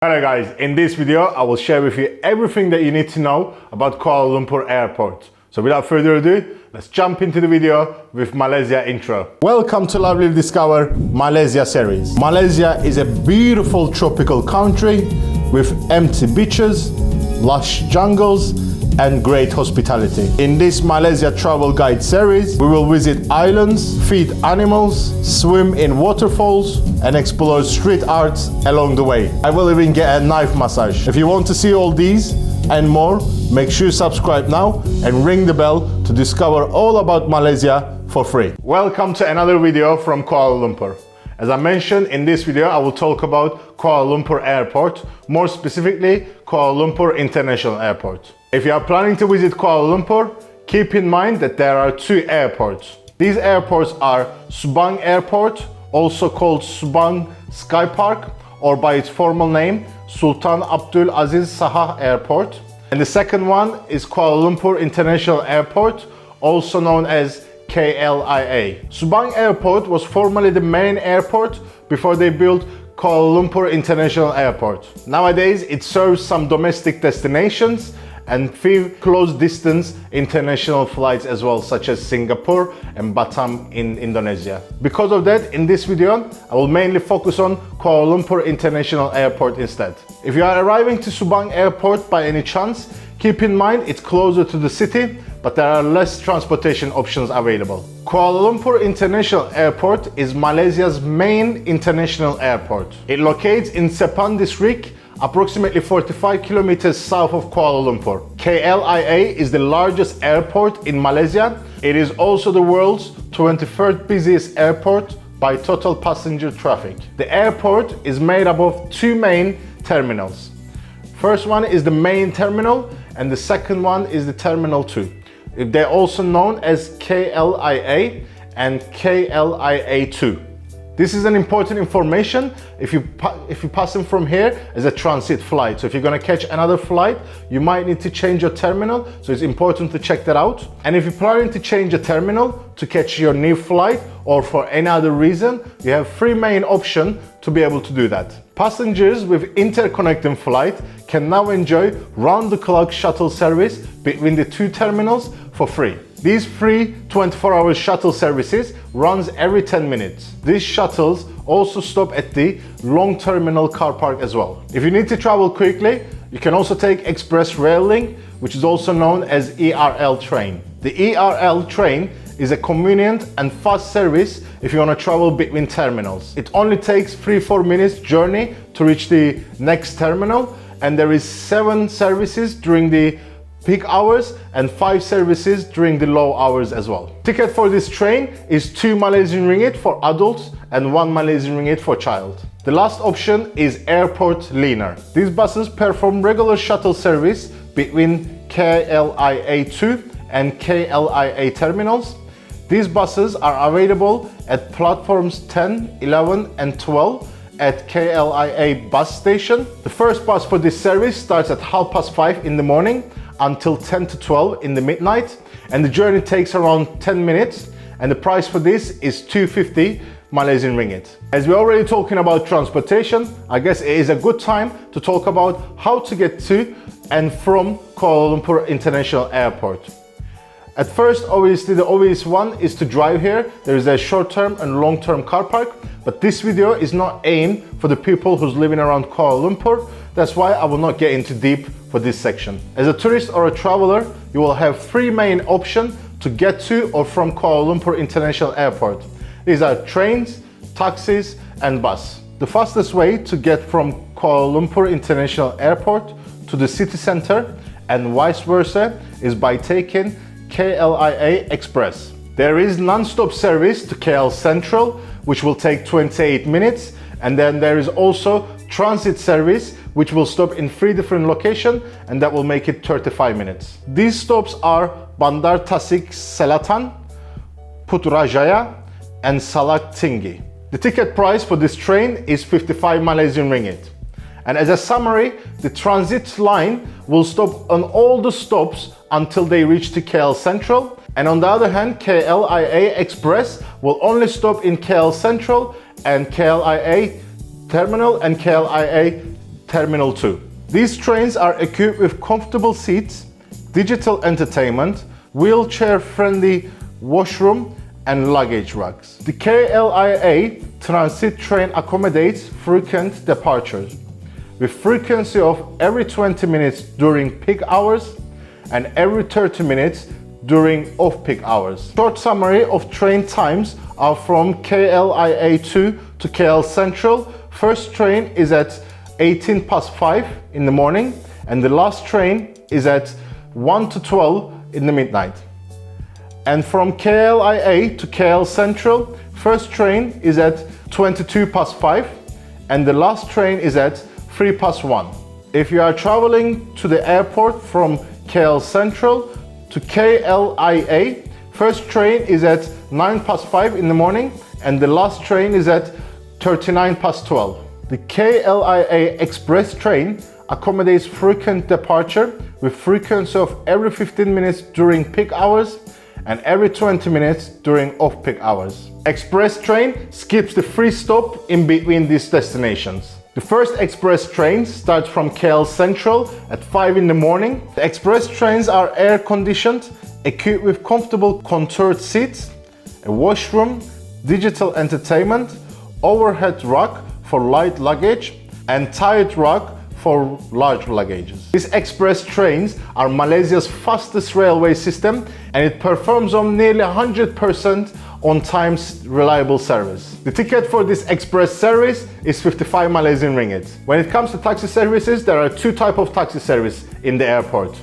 Hello guys, in this video I will share with you everything that you need to know about Kuala Lumpur Airport. So without further ado, let's jump into the video with Malaysia intro. Welcome to Lovely Discover Malaysia series. Malaysia is a beautiful tropical country with empty beaches, lush jungles and great hospitality. In this Malaysia travel guide series, we will visit islands, feed animals, swim in waterfalls and explore street arts along the way. I will even get a knife massage. If you want to see all these and more, make sure you subscribe now and ring the bell to discover all about Malaysia for free. Welcome to another video from Kuala Lumpur. As I mentioned, in this video I will talk about Kuala Lumpur Airport, more specifically Kuala Lumpur International Airport. If you are planning to visit Kuala Lumpur, keep in mind that there are two airports. These airports are Subang Airport, also called Subang Sky Park, or by its formal name, Sultan Abdul Aziz Shah Airport. And the second one is Kuala Lumpur International Airport, also known as KLIA. Subang Airport was formerly the main airport before they built Kuala Lumpur International Airport. Nowadays, it serves some domestic destinations and few close distance international flights as well, such as Singapore and Batam in Indonesia. Because of that, in this video, I will mainly focus on Kuala Lumpur International Airport instead. If you are arriving to Subang Airport by any chance, keep in mind it's closer to the city, but there are less transportation options available. Kuala Lumpur International Airport is Malaysia's main international airport. It locates in Sepang district, approximately 45 kilometers south of Kuala Lumpur. KLIA is the largest airport in Malaysia. It is also the world's 23rd busiest airport by total passenger traffic. The airport is made up of two main terminals. First one is the main terminal and the second one is the Terminal 2. They're also known as KLIA and KLIA2. This is an important information if you're passing from here as a transit flight. So if you're going to catch another flight, you might need to change your terminal. So it's important to check that out. And if you're planning to change a terminal to catch your new flight or for any other reason, you have three main options to be able to do that. Passengers with interconnecting flight can now enjoy round-the-clock shuttle service between the two terminals for free. These free 24-hour shuttle services runs every 10 minutes. These shuttles also stop at the long terminal car park as well. If you need to travel quickly, you can also take Express Rail Link, which is also known as ERL train. The ERL train is a convenient and fast service if you want to travel between terminals. It only takes 3-4 minutes journey to reach the next terminal, and there is 7 services during the peak hours and 5 services during the low hours as well. Ticket for this train is 2 Malaysian ringgit for adults and 1 Malaysian ringgit for child. The last option is Airport Liner. These buses perform regular shuttle service between KLIA2 and KLIA terminals. These buses are available at platforms 10, 11 and 12 at KLIA bus station. The first bus for this service starts at 5:30 in the morning until 10 to 12 in the midnight, and the journey takes around 10 minutes, and the price for this is 250 Malaysian ringgit. As we're already talking about transportation, I guess it is a good time to talk about how to get to and from Kuala Lumpur International Airport. At first, obviously the obvious one is to drive here. There is a short-term and long-term car park, but this video is not aimed for the people who's living around Kuala Lumpur. That's why I will not get into deep for this section. As a tourist or a traveler, you will have 3 main options to get to or from Kuala Lumpur International Airport. These are trains, taxis and bus. The fastest way to get from Kuala Lumpur International Airport to the city center and vice versa is by taking KLIA Express. There is non-stop service to KL Central, which will take 28 minutes, and then there is also transit service which will stop in 3 different locations, and that will make it 35 minutes. These stops are Bandar Tasik Selatan, Putrajaya and Salak Tinggi. The ticket price for this train is 55 Malaysian ringgit. And as a summary, the transit line will stop on all the stops until they reach to KL Central. And on the other hand, KLIA Express will only stop in KL Central and KLIA Terminal and KLIA Terminal 2. These trains are equipped with comfortable seats, digital entertainment, wheelchair-friendly washroom, and luggage racks. The KLIA transit train accommodates frequent departures, with frequency of every 20 minutes during peak hours and every 30 minutes during off-peak hours. Short summary of train times are from KLIA 2 to KL Central. First train is at 18 past 5 in the morning, and the last train is at 1 to 12 in the midnight. And from KLIA to KL Central, first train is at 22 past 5, and the last train is at 3 past 1. If you are traveling to the airport from KL Central to KLIA, first train is at 9 past 5 in the morning, and the last train is at 39 past 12. The KLIA Express train accommodates frequent departure with frequency of every 15 minutes during peak hours and every 20 minutes during off-peak hours. Express train skips the free stop in between these destinations. The first express train starts from KL Central at 5 in the morning. The express trains are air-conditioned, equipped with comfortable contoured seats, a washroom, digital entertainment, overhead rack for light luggage, and tied rack for large luggages. These express trains are Malaysia's fastest railway system, and it performs on nearly 100% on time reliable service. The ticket for this express service is 55 Malaysian ringgit. When it comes to taxi services, there are two types of taxi service in the airport: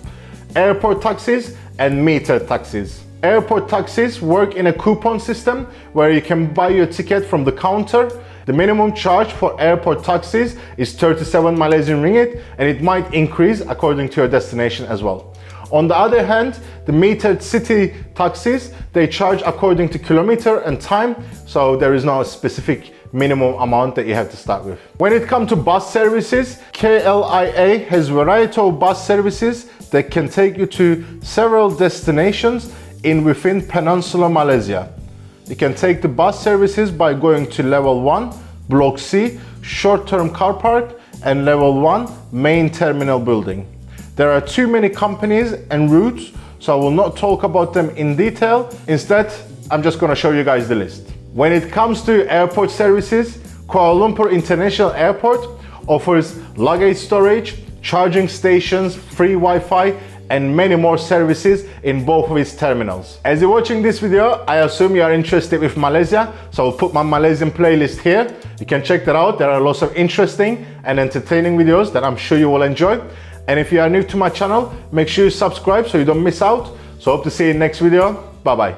airport taxis and meter taxis. Airport taxis work in a coupon system where you can buy your ticket from the counter. The minimum charge for airport taxis is 37 Malaysian ringgit, and it might increase according to your destination as well. On the other hand, the metered city taxis, they charge according to kilometer and time, so there is no specific minimum amount that you have to start with. When it comes to bus services, KLIA has a variety of bus services that can take you to several destinations within Peninsular Malaysia. You can take the bus services by going to level 1, Block C, short-term car park, and level 1, main terminal building. There are too many companies and routes, so I will not talk about them in detail. Instead, I'm just going to show you guys the list. When it comes to airport services, Kuala Lumpur International Airport offers luggage storage, charging stations, free Wi-Fi, and many more services in both of its terminals. As you're watching this video, I assume you are interested with Malaysia, so I'll put my Malaysian playlist here. You can check that out. There are lots of interesting and entertaining videos that I'm sure you will enjoy. And if you are new to my channel, make sure you subscribe so you don't miss out. So hope to see you in the next video. Bye bye.